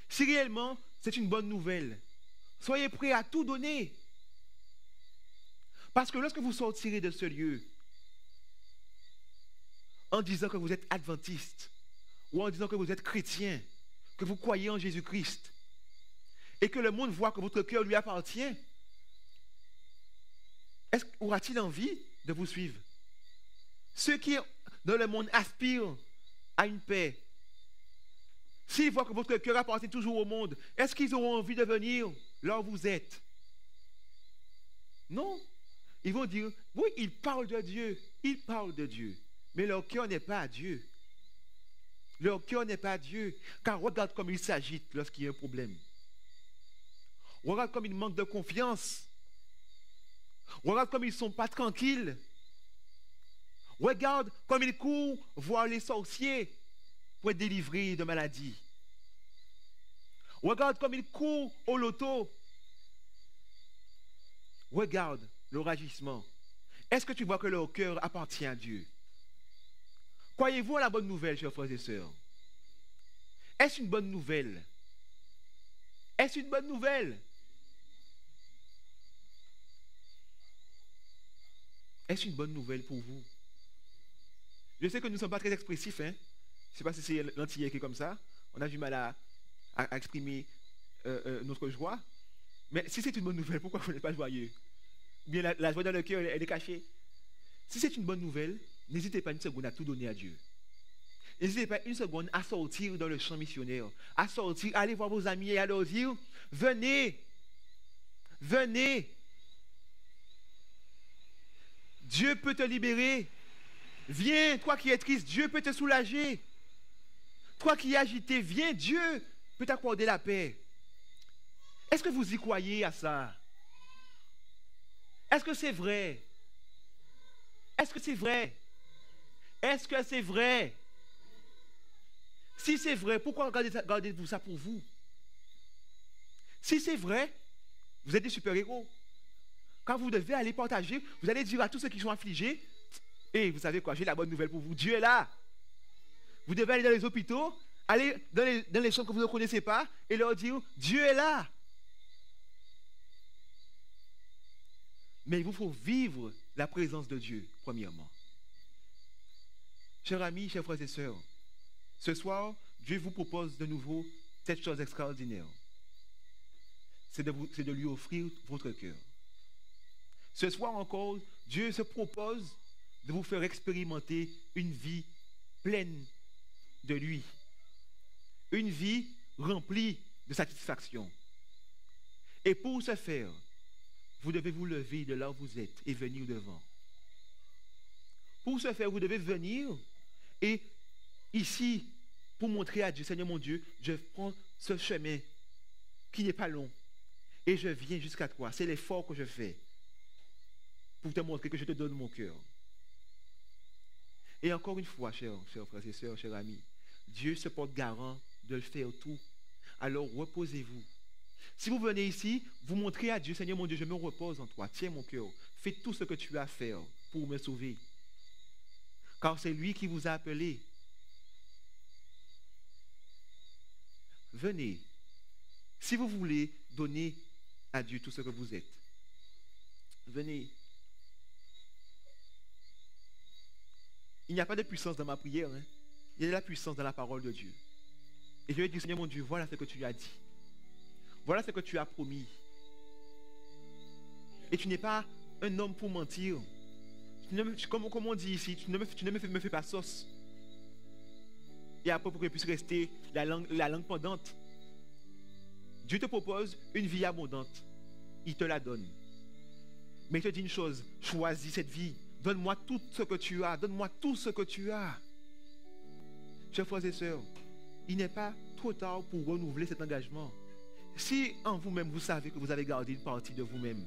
Si réellement c'est une bonne nouvelle, soyez prêts à tout donner. Parce que lorsque vous sortirez de ce lieu, en disant que vous êtes adventiste, ou en disant que vous êtes chrétien, que vous croyez en Jésus-Christ, et que le monde voit que votre cœur lui appartient, aura-t-il envie de vous suivre? Ceux qui, dans le monde, aspirent à une paix, s'ils voient que votre cœur appartient toujours au monde, est-ce qu'ils auront envie de venir là où vous êtes? Non. Ils vont dire, oui, ils parlent de Dieu, mais leur cœur n'est pas à Dieu. Leur cœur n'est pas à Dieu, car regarde comme ils s'agitent lorsqu'il y a un problème. Regarde comme ils manquent de confiance. Regarde comme ils ne sont pas tranquilles. Regarde comme ils courent voir les sorciers pour être délivrés de maladies. Regarde comme ils courent au loto. Regarde leur agissement. Est-ce que tu vois que leur cœur appartient à Dieu? Croyez-vous à la bonne nouvelle, chers frères et sœurs? Est-ce une bonne nouvelle? Est-ce une bonne nouvelle? Est-ce une bonne nouvelle pour vous? Je sais que nous ne sommes pas très expressifs. Hein? Je ne sais pas si c'est l'antillais qui est comme ça. On a du mal à exprimer notre joie. Mais si c'est une bonne nouvelle, pourquoi vous n'êtes pas joyeux? Ou bien la joie dans le cœur, elle est cachée. Si c'est une bonne nouvelle, n'hésitez pas une seconde à tout donner à Dieu. N'hésitez pas une seconde à sortir dans le champ missionnaire. À sortir, à aller voir vos amis et à leur dire, venez, venez. Dieu peut te libérer. Viens, toi qui es triste, Dieu peut te soulager. Toi qui es agité, viens, Dieu peut t'accorder la paix. Est-ce que vous y croyez à ça? Est-ce que c'est vrai? Est-ce que c'est vrai? Est-ce que c'est vrai? Si c'est vrai, pourquoi gardez-vous ça pour vous? Si c'est vrai, vous êtes des super-héros. Quand vous devez aller partager, vous allez dire à tous ceux qui sont affligés, et vous savez quoi, j'ai la bonne nouvelle pour vous, Dieu est là. Vous devez aller dans les hôpitaux, aller dans les champs que vous ne connaissez pas, et leur dire, Dieu est là. Mais il vous faut vivre la présence de Dieu, premièrement. Chers amis, chers frères et sœurs, ce soir, Dieu vous propose de nouveau cette chose extraordinaire. C'est de lui offrir votre cœur. Ce soir encore, Dieu se propose de vous faire expérimenter une vie pleine de lui. Une vie remplie de satisfaction. Et pour ce faire, vous devez vous lever de là où vous êtes et venir devant. Pour ce faire, vous devez venir et ici, pour montrer à Dieu, Seigneur mon Dieu, je prends ce chemin qui n'est pas long et je viens jusqu'à toi. C'est l'effort que je fais pour te montrer que je te donne mon cœur. Et encore une fois, chers frères et sœurs, chers amis, Dieu se porte garant de le faire tout. Alors reposez-vous. Si vous venez ici, vous montrez à Dieu, Seigneur mon Dieu, je me repose en toi. Tiens mon cœur. Fais tout ce que tu as à faire pour me sauver. Car c'est lui qui vous a appelé. Venez. Si vous voulez donner à Dieu tout ce que vous êtes, venez. Il n'y a pas de puissance dans ma prière. Hein. Il y a de la puissance dans la parole de Dieu. Et je vais dire, Seigneur mon Dieu, voilà ce que tu as dit. Voilà ce que tu as promis. Et tu n'es pas un homme pour mentir. Comme on dit ici, tu ne me fais pas sauce. Et après, pour que puisse rester la langue pendante. Dieu te propose une vie abondante. Il te la donne. Mais il te dit une chose, choisis cette vie. Donne-moi tout ce que tu as. Donne-moi tout ce que tu as. Chers frères et sœurs, il n'est pas trop tard pour renouveler cet engagement. Si en vous-même, vous savez que vous avez gardé une partie de vous-même,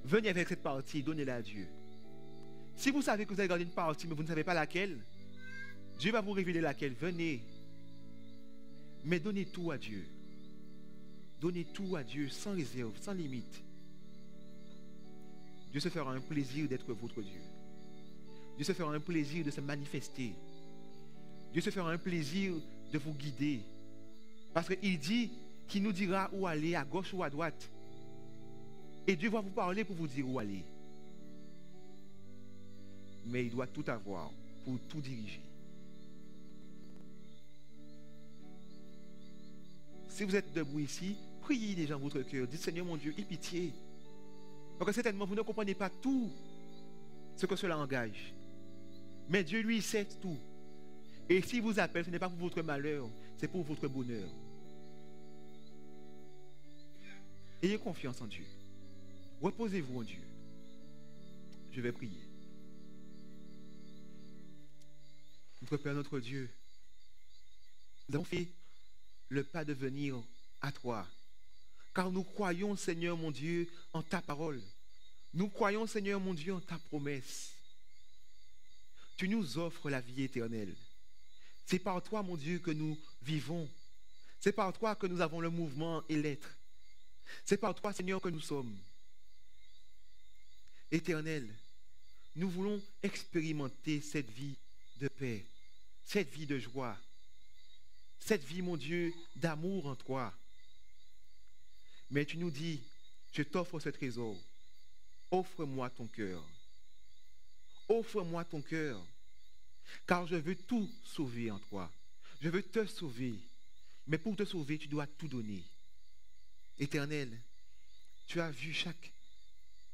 venez avec cette partie et donnez-la à Dieu. Si vous savez que vous avez gardé une partie, mais vous ne savez pas laquelle, Dieu va vous révéler laquelle. Venez. Mais donnez tout à Dieu. Donnez tout à Dieu sans réserve, sans limite. Dieu se fera un plaisir d'être votre Dieu. Dieu se fera un plaisir de se manifester. Dieu se fera un plaisir de vous guider. Parce qu'il dit qu'il nous dira où aller, à gauche ou à droite. Et Dieu va vous parler pour vous dire où aller. Mais il doit tout avoir pour tout diriger. Si vous êtes debout ici, priez déjà dans votre cœur. Dites, Seigneur mon Dieu, aie pitié. Parce que certainement, vous ne comprenez pas tout ce que cela engage. Mais Dieu, lui, sait tout. Et s'il vous appelle, ce n'est pas pour votre malheur, c'est pour votre bonheur. Ayez confiance en Dieu. Reposez-vous en Dieu. Je vais prier. Notre Père, notre Dieu, nous avons fait le pas de venir à toi. Car nous croyons, Seigneur mon Dieu, en ta parole. Nous croyons, Seigneur mon Dieu, en ta promesse. Tu nous offres la vie éternelle. C'est par toi, mon Dieu, que nous vivons. C'est par toi que nous avons le mouvement et l'être. C'est par toi, Seigneur, que nous sommes. Éternel, nous voulons expérimenter cette vie de paix, cette vie de joie, cette vie, mon Dieu, d'amour en toi. Mais tu nous dis, je t'offre ce trésor. Offre-moi ton cœur. Offre-moi ton cœur. Car je veux tout sauver en toi. Je veux te sauver. Mais pour te sauver, tu dois tout donner. Éternel, tu as vu chacun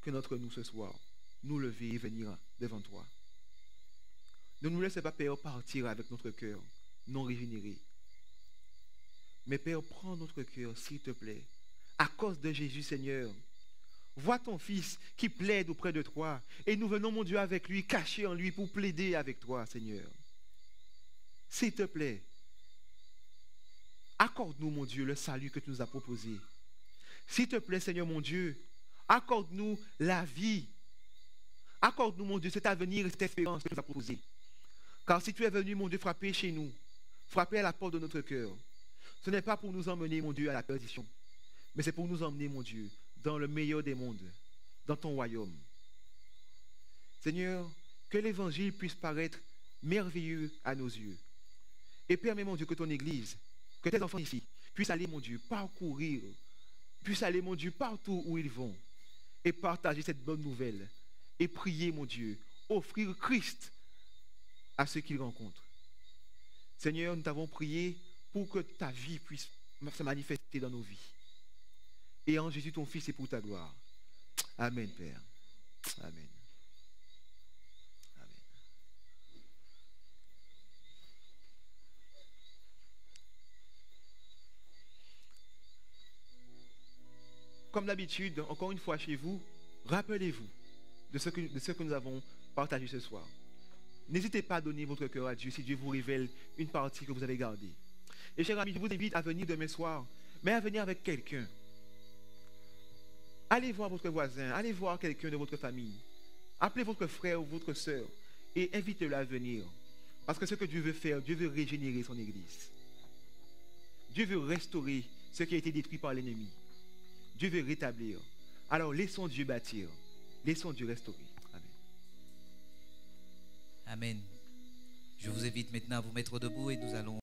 d'entre nous ce soir nous lever et venir devant toi. Ne nous laisse pas, Père, partir avec notre cœur non régénéré. Mais Père, prends notre cœur, s'il te plaît, à cause de Jésus, Seigneur. Vois ton Fils qui plaide auprès de toi. Et nous venons, mon Dieu, avec lui, cachés en lui, pour plaider avec toi, Seigneur. S'il te plaît, accorde-nous, mon Dieu, le salut que tu nous as proposé. S'il te plaît, Seigneur, mon Dieu, accorde-nous la vie. Accorde-nous, mon Dieu, cet avenir et cette espérance que tu nous as proposé. Car si tu es venu, mon Dieu, frapper chez nous, frapper à la porte de notre cœur, ce n'est pas pour nous emmener, mon Dieu, à la perdition, mais c'est pour nous emmener, mon Dieu, dans le meilleur des mondes, dans ton royaume. Seigneur, que l'évangile puisse paraître merveilleux à nos yeux. Et permets, mon Dieu, que ton Église, que tes enfants ici, puissent aller, mon Dieu, parcourir, puissent aller, mon Dieu, partout où ils vont, et partager cette bonne nouvelle, et prier, mon Dieu, offrir Christ à ceux qu'ils rencontrent. Seigneur, nous t'avons prié pour que ta vie puisse se manifester dans nos vies. Et en Jésus, ton Fils, et pour ta gloire. Amen, Père. Amen. Amen. Comme d'habitude, encore une fois chez vous, rappelez-vous de ce que nous avons partagé ce soir. N'hésitez pas à donner votre cœur à Dieu si Dieu vous révèle une partie que vous avez gardée. Et chers amis, je vous invite à venir demain soir, mais à venir avec quelqu'un. Allez voir votre voisin, allez voir quelqu'un de votre famille. Appelez votre frère ou votre soeur et invitez-le à venir. Parce que ce que Dieu veut faire, Dieu veut régénérer son Église. Dieu veut restaurer ce qui a été détruit par l'ennemi. Dieu veut rétablir. Alors laissons Dieu bâtir. Laissons Dieu restaurer. Amen. Amen. Je vous invite maintenant à vous mettre debout et nous allons